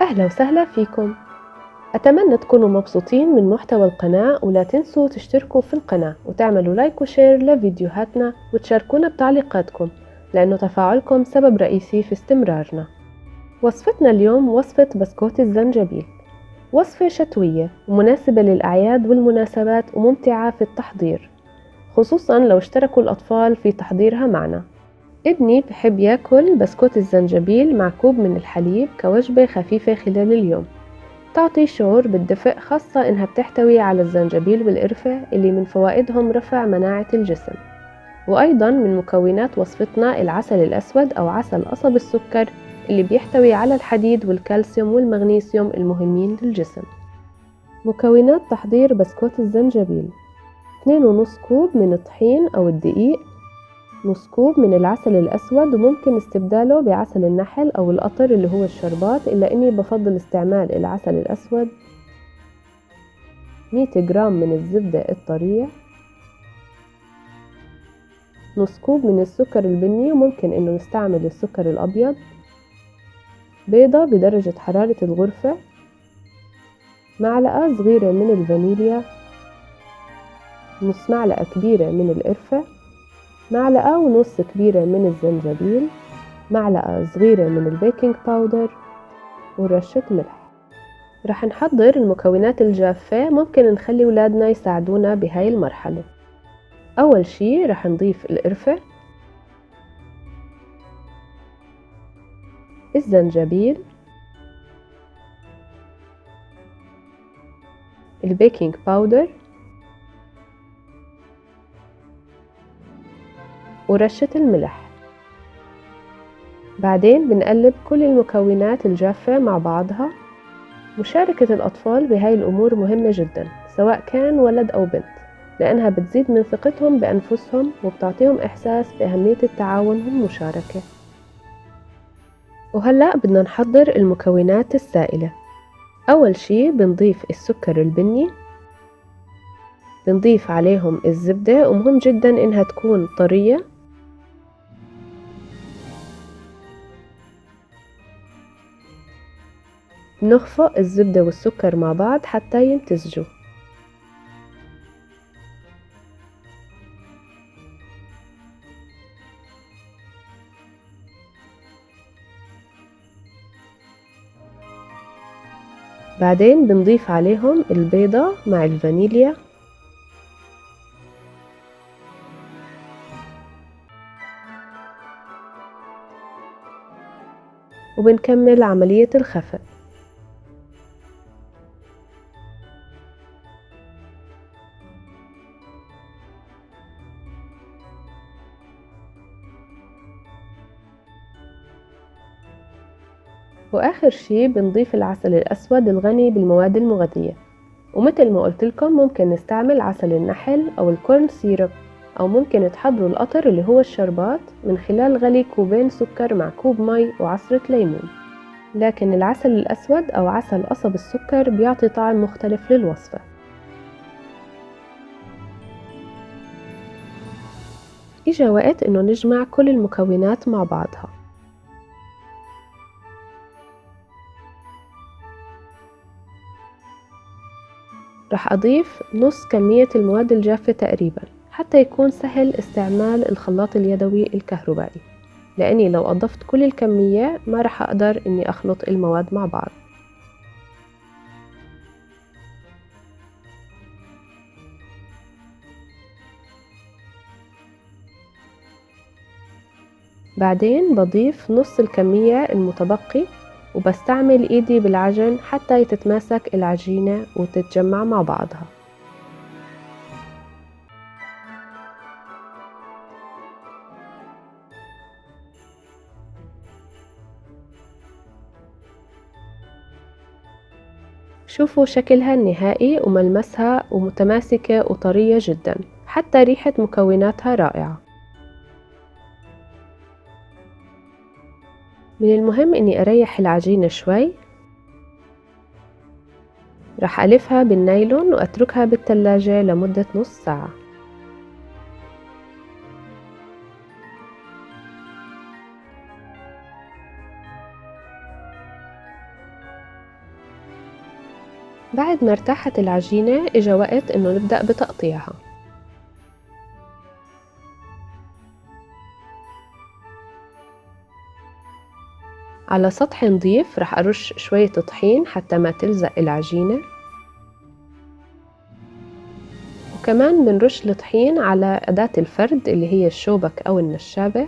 أهلا وسهلا فيكم. أتمنى تكونوا مبسوطين من محتوى القناة، ولا تنسوا تشتركوا في القناة وتعملوا لايك وشير لفيديوهاتنا وتشاركونا بتعليقاتكم، لأنه تفاعلكم سبب رئيسي في استمرارنا. وصفتنا اليوم وصفة بسكوت الزنجبيل، وصفة شتوية ومناسبة للأعياد والمناسبات وممتعة في التحضير، خصوصا لو اشتركوا الأطفال في تحضيرها معنا. ابني بحب ياكل بسكوت الزنجبيل مع كوب من الحليب كوجبة خفيفة خلال اليوم، تعطي شعور بالدفء، خاصة إنها بتحتوي على الزنجبيل والقرفة اللي من فوائدهم رفع مناعة الجسم. وأيضا من مكونات وصفتنا العسل الأسود أو عسل قصب السكر، اللي بيحتوي على الحديد والكالسيوم والمغنيسيوم المهمين للجسم. مكونات تحضير بسكوت الزنجبيل: 2.5 كوب من الطحين أو الدقيق، نص كوب من العسل الأسود وممكن استبداله بعسل النحل أو القطر اللي هو الشربات، إلا إني بفضل استعمال العسل الأسود. 100 جرام من الزبدة الطرية، نص كوب من السكر البني وممكن إنه نستعمل السكر الأبيض، بيضة بدرجة حرارة الغرفة، معلقة صغيرة من الفانيليا، نص معلقة كبيرة من القرفة، معلقة ونص كبيرة من الزنجبيل، معلقة صغيرة من البيكنج باودر، ورشة ملح. رح نحضر المكونات الجافة، ممكن نخلي ولادنا يساعدونا بهاي المرحلة. أول شي رح نضيف القرفة، الزنجبيل، البيكنج باودر، ورشة الملح. بعدين بنقلب كل المكونات الجافة مع بعضها. مشاركة الأطفال بهاي الأمور مهمة جدا، سواء كان ولد أو بنت، لأنها بتزيد من ثقتهم بأنفسهم وبتعطيهم إحساس بأهمية التعاون والمشاركة. وهلأ بدنا نحضر المكونات السائلة. أول شي بنضيف السكر البني، بنضيف عليهم الزبدة، ومهم جدا إنها تكون طرية. بنخفق الزبدة والسكر مع بعض حتى يمتزجوا. بعدين بنضيف عليهم البيضة مع الفانيليا، وبنكمل عملية الخفق. وآخر شي بنضيف العسل الأسود الغني بالمواد المغذية، ومثل ما قلت لكم ممكن نستعمل عسل النحل أو الكورن سيرب، أو ممكن تحضروا القطر اللي هو الشربات من خلال غلي كوبين سكر مع كوب مي وعصرة ليمون. لكن العسل الأسود أو عسل قصب السكر بيعطي طعم مختلف للوصفة. إجا وقت إنه نجمع كل المكونات مع بعضها. رح أضيف نص كمية المواد الجافة تقريبا، حتى يكون سهل استعمال الخلاط اليدوي الكهربائي، لأني لو أضفت كل الكمية ما رح أقدر إني أخلط المواد مع بعض. بعدين بضيف نص الكمية المتبقي، وبستعمل إيدي بالعجن حتى تتماسك العجينة وتتجمع مع بعضها. شوفوا شكلها النهائي وملمسها ومتماسكة وطرية جدا، حتى ريحة مكوناتها رائعة. من المهم إني أريح العجينة شوي. رح ألفها بالنايلون وأتركها بالثلاجة لمدة نص ساعة. بعد ما ارتاحت العجينة اجا وقت انه نبدأ بتقطيعها. على سطح نضيف رح أرش شوية طحين حتى ما تلزق العجينة، وكمان بنرش الطحين على أداة الفرد اللي هي الشوبك أو النشابة.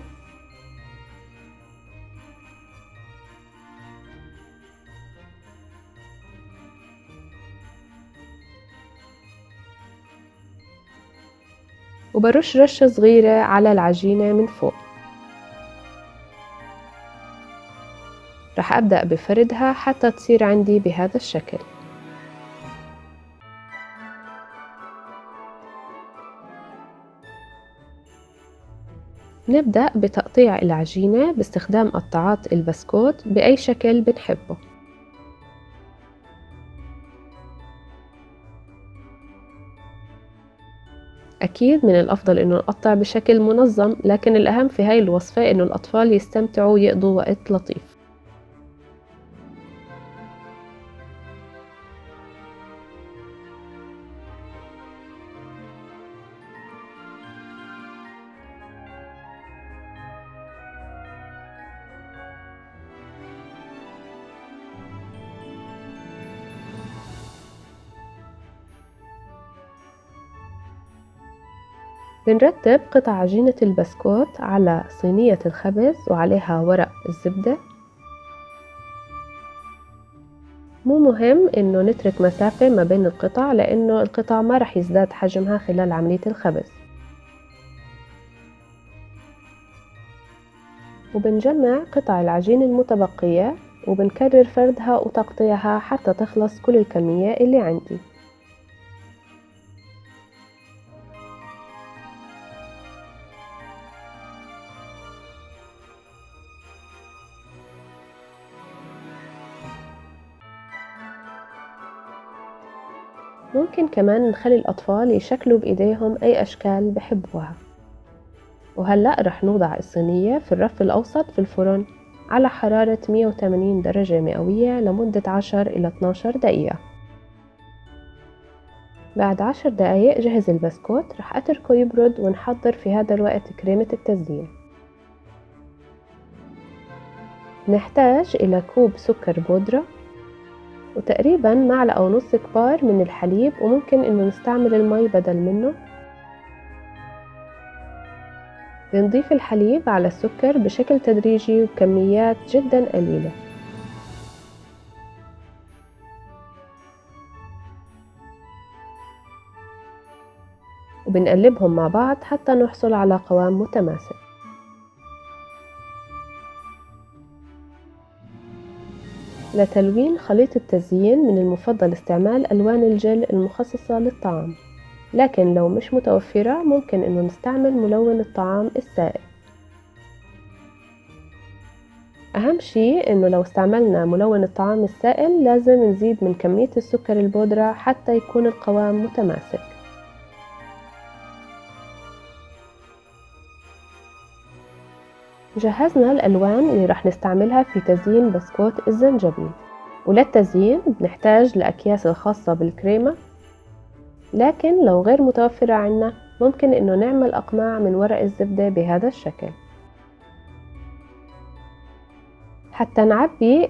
وبرش رشة صغيرة على العجينة من فوق. رح أبدأ بفردها حتى تصير عندي بهذا الشكل. نبدأ بتقطيع العجينة باستخدام قطعات البسكوت بأي شكل بنحبه. أكيد من الأفضل إنه نقطع بشكل منظم، لكن الأهم في هاي الوصفة إنه الأطفال يستمتعوا ويقضوا وقت لطيف. بنرتب قطع عجينة البسكوت على صينية الخبز وعليها ورق الزبدة. مو مهم إنه نترك مسافة ما بين القطع، لأنه القطع ما رح يزداد حجمها خلال عملية الخبز. وبنجمع قطع العجين المتبقية وبنكرر فردها وتقطيعها حتى تخلص كل الكمية اللي عندي. ممكن كمان نخلي الأطفال يشكلوا بإيديهم أي أشكال بحبوها. وهلأ رح نوضع الصينية في الرف الأوسط في الفرن على حرارة 180 درجة مئوية لمدة 10 إلى 12 دقيقة. بعد 10 دقايق جهز البسكوت، رح أتركه يبرد ونحضر في هذا الوقت كريمة التزيين. نحتاج إلى كوب سكر بودرة وتقريبا معلقة ونص كبار من الحليب، وممكن إنه نستعمل المي بدل منه. بنضيف الحليب على السكر بشكل تدريجي وبكميات جدا قليلة. وبنقلبهم مع بعض حتى نحصل على قوام متماسك. لتلوين خليط التزيين من المفضل استعمال ألوان الجل المخصصة للطعام، لكن لو مش متوفرة ممكن إنه نستعمل ملون الطعام السائل. أهم شيء إنه لو استعملنا ملون الطعام السائل لازم نزيد من كمية السكر البودرة حتى يكون القوام متماسك. جهزنا الألوان اللي رح نستعملها في تزيين بسكوت الزنجبيل. وللتزيين بنحتاج الأكياس الخاصة بالكريمة، لكن لو غير متوفرة عنا ممكن إنه نعمل أقماع من ورق الزبدة بهذا الشكل. حتى نعبي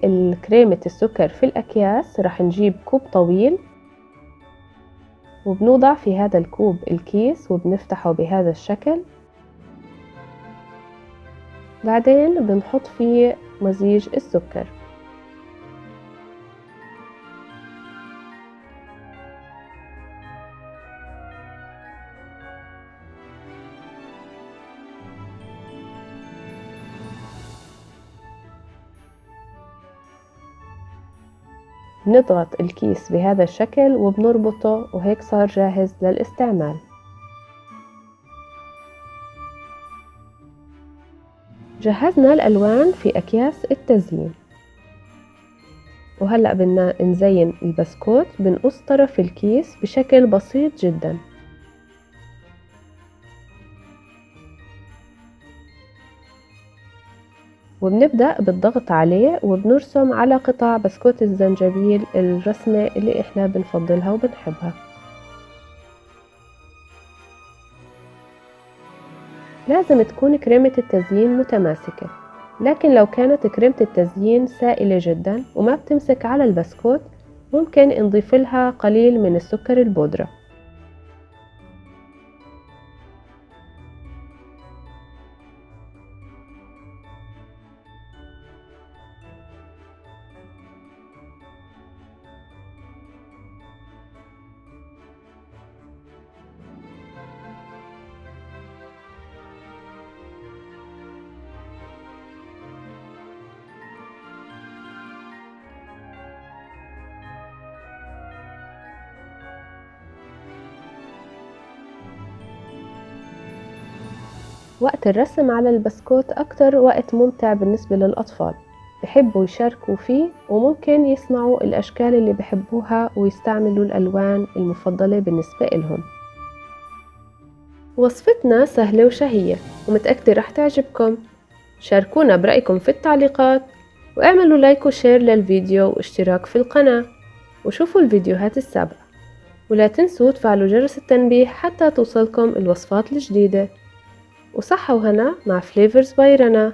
كريمة السكر في الأكياس رح نجيب كوب طويل وبنوضع في هذا الكوب الكيس وبنفتحه بهذا الشكل. بعدين بنحط فيه مزيج السكر. بنضغط الكيس بهذا الشكل وبنربطه، وهيك صار جاهز للاستعمال. جهزنا الألوان في أكياس التزيين، وهلأ بدنا نزين البسكوت. بنقص طرف الكيس بشكل بسيط جدا. وبنبدأ بالضغط عليه وبنرسم على قطع بسكوت الزنجبيل الرسمة اللي احنا بنفضلها وبنحبها. لازم تكون كريمة التزيين متماسكة، لكن لو كانت كريمة التزيين سائلة جدا وما بتمسك على البسكوت ممكن نضيف لها قليل من السكر البودرة. وقت الرسم على البسكوت أكتر وقت ممتع بالنسبة للأطفال، بحبوا يشاركوا فيه وممكن يصنعوا الأشكال اللي بحبوها ويستعملوا الألوان المفضلة بالنسبة إلهم. وصفتنا سهلة وشهية ومتأكدة رح تعجبكم. شاركونا برأيكم في التعليقات، واعملوا لايك وشير للفيديو واشتراك في القناة، وشوفوا الفيديوهات السابقة، ولا تنسوا تفعلوا جرس التنبيه حتى توصلكم الوصفات الجديدة. وصحة وهنا مع فليفرز باي رنا.